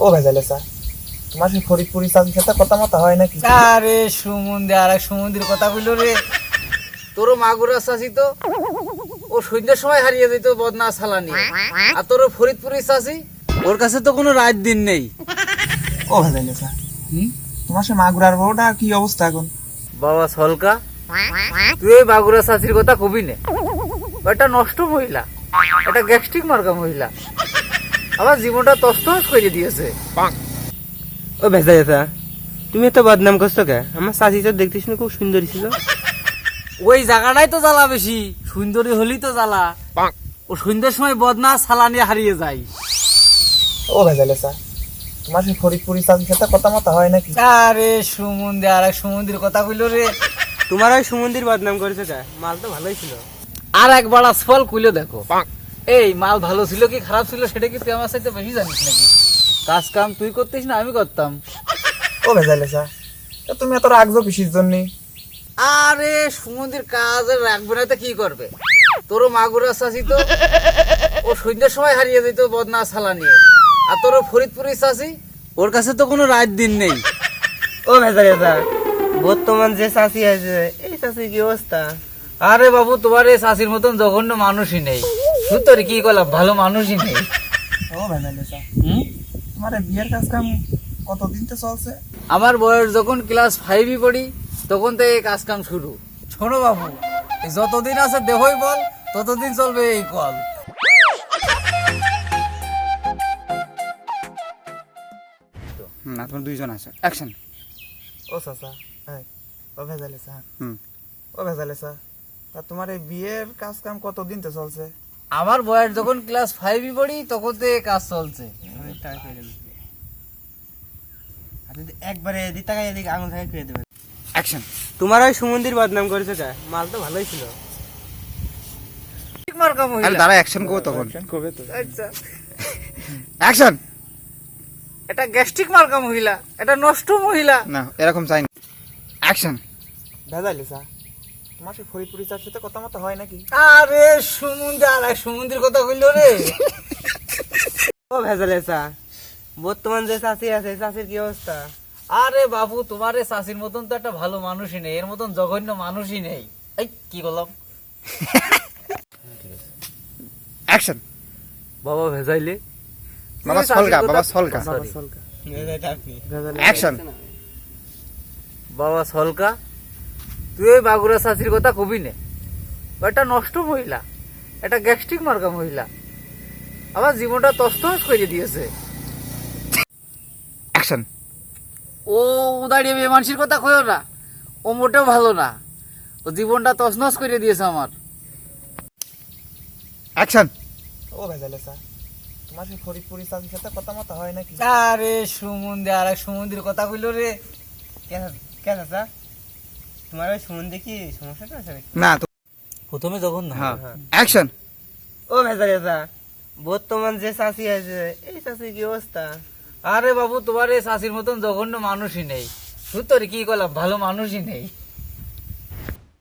ও ভেজালে চা, তোমার সেই ফরিদপুরি চাচির সাথে কথা মতো হয় নাকি? আরে সুমন্দি আর এক সুমন্দির কথা কইল রে। তোর মাগুরা চাচি তো ও সন্ধ্যার সময় হারিয়ে যেত বদনা সালা নিয়ে, আর তোর ফরিদপুরি চাচি ওর কাছে তো কোনো রাত দিন নেই। ও ভেজালে চা, তোমার সেই মাগুরার বউটা কি অবস্থা এখন? বাবা সলকা, তুই ওই বাগুরা চাচির কথা কবি নে। একটা নষ্ট মহিলা, একটা গ্যাস্ট্রিক মার্কা মহিলা, আমার জীবনটা তছনছ করে দিয়েছে। ও ভেজা যেতা, তুমি এত বদনাম করছো কে? আমার চাচি তো দেখতে শুনে খুব সুন্দরী ছিল। ওই জায়গাটাই তো জ্বালা বেশি, সুন্দরী হলেই তো জ্বালা। ও সন্ধ্যার সময় বদনা সালা নিয়ে হারিয়ে যায়। ও ভেজালে চা, তোমার সেই ফরিদপুরি চাচির সাথে কথা মতো হয় নাকি? আরে সুমন্দি আর এক সুমন্দির কথা কইল রে। তোমার ওই সুমন্দির বদনাম করেছে কে? মাল তো ভালোই ছিল। আর একবার আসফল খুলে দেখো, এই মাল ভালো ছিল কি খারাপ ছিল সেটা কি তুই আমার সাথে বেশি জানিস নাকি? কাজ কাম তুই করতিস না আমি করতাম। ও ভেজালে চা, তা তুমি এত রাখছো কিসের জন্য? আরে সুমন্দির কাজ রাখবে না তো কি করবে? তোর মাগুরা চাচি তো ও সন্ধ্যার সময় হারিয়ে যেত বদনা সালা নিয়ে, আর তোর ফরিদপুরি চাচি ওর কাছে তো কোনো রাত দিন নেই। ও ভেজা যেতা, বর্তমান যে চাচি আছে এই চাচির কি অবস্থা? আরে বাবু, তোমার এই চাচির মতন জঘন্য মানুষই নেই। তুই তোর কি করলাম, ভালো মানুষই নেই। ও ভেজালে চা, তোমার এই বিয়ের কাজ কাম কতদিন তো চলছে? আমার বয়স যখন ক্লাস 5 পড়ি তখন থেকে এই কাজ কাম শুরু। শোনো বাবু, এই যতদিন আছে দেহই বল ততদিন চলবে এই কল। না, তোমার দুইজন আছে। অ্যাকশন। ও চাচা, হ্যাঁ, ও ভেজালে চা, হুম। ও ভেজালে চা, তা তোমার এই বিয়ের কাজ কাম কতদিন তো চলছে? আমার বয়স যখন ক্লাস 5 পড়ি তখন থেকে কাজ চলছে। একবারে এদিক তাকাই এদিকে আঙুল থেকে খেয়ে দেবে। অ্যাকশন। তোমার ওই সুমন্দির বদনাম করেছে কে? মাল তো ভালোই ছিল। ঠিক মার্কা আরে মহিলা। দাঁড়া, অ্যাকশন করো তখন। কবে তো? আচ্ছা, অ্যাকশন। এটা গ্যাস্ট্রিক মার্কা মহিলা, এটা নষ্ট মহিলা। না, এরকম চাই না। অ্যাকশন। ভেজালে চা, তোমার সেই ফরিদপুরি চাচির সাথে কথা মতো হয় নাকি? আরে সুমন্দি আর এক সুমন্দির কথা কইল রে। ও ভেজা যেতা, বর্তমান যে চাচি আছে এই চাচির কি অবস্থা? আরে বাবু, তোমার এই চাচির মতন তো একটা ভালো মানুষই নেই, এর মতন জঘন্য মানুষই নেই। এই কি করলাম? অ্যাকশন। বাবা ভেজাইলে বাবা সলকা, বাবা সলকা। Sorry. ভেজালে অ্যাকশন। বাবা সলকা, তুই ওই বাগুরা চাচির কথা কবি নে। ও একটা নষ্ট মহিলা, একটা গ্যাস্ট্রিক মার্কা মহিলা, আমার জীবনটা তছনছ করে দিয়েছে। অ্যাকশন। ও দাঁড়িয়ে মেয়ে মানুষের কথা কইও না, ও মোটেও ভালো না, ও জীবনটা তছনছ করে দিয়েছে আমার। অ্যাকশন। ও ভেজালে চা, তোমার সেই ফরিদপুরি চাচির সাথে কথা মতো হয় নাকি? আরে সুমন্দি আর এক সুমন্দির কথা কইল রে। কে চাচা, তোমার ওই সুমন্দি কি সমস্যাটা আছে নাকি? না তো। প্রথমে যখন না হ্যাঁ। অ্যাকশন। ও ভেজা যেতা, বর্তমান যে চাচি আছে এই চাচির কি অবস্থা? আরে বাবু, তোমার এই চাচির মতন জঘন্য মানুষই নেই। তুই তোর কি করলাম, ভালো মানুষই নেই।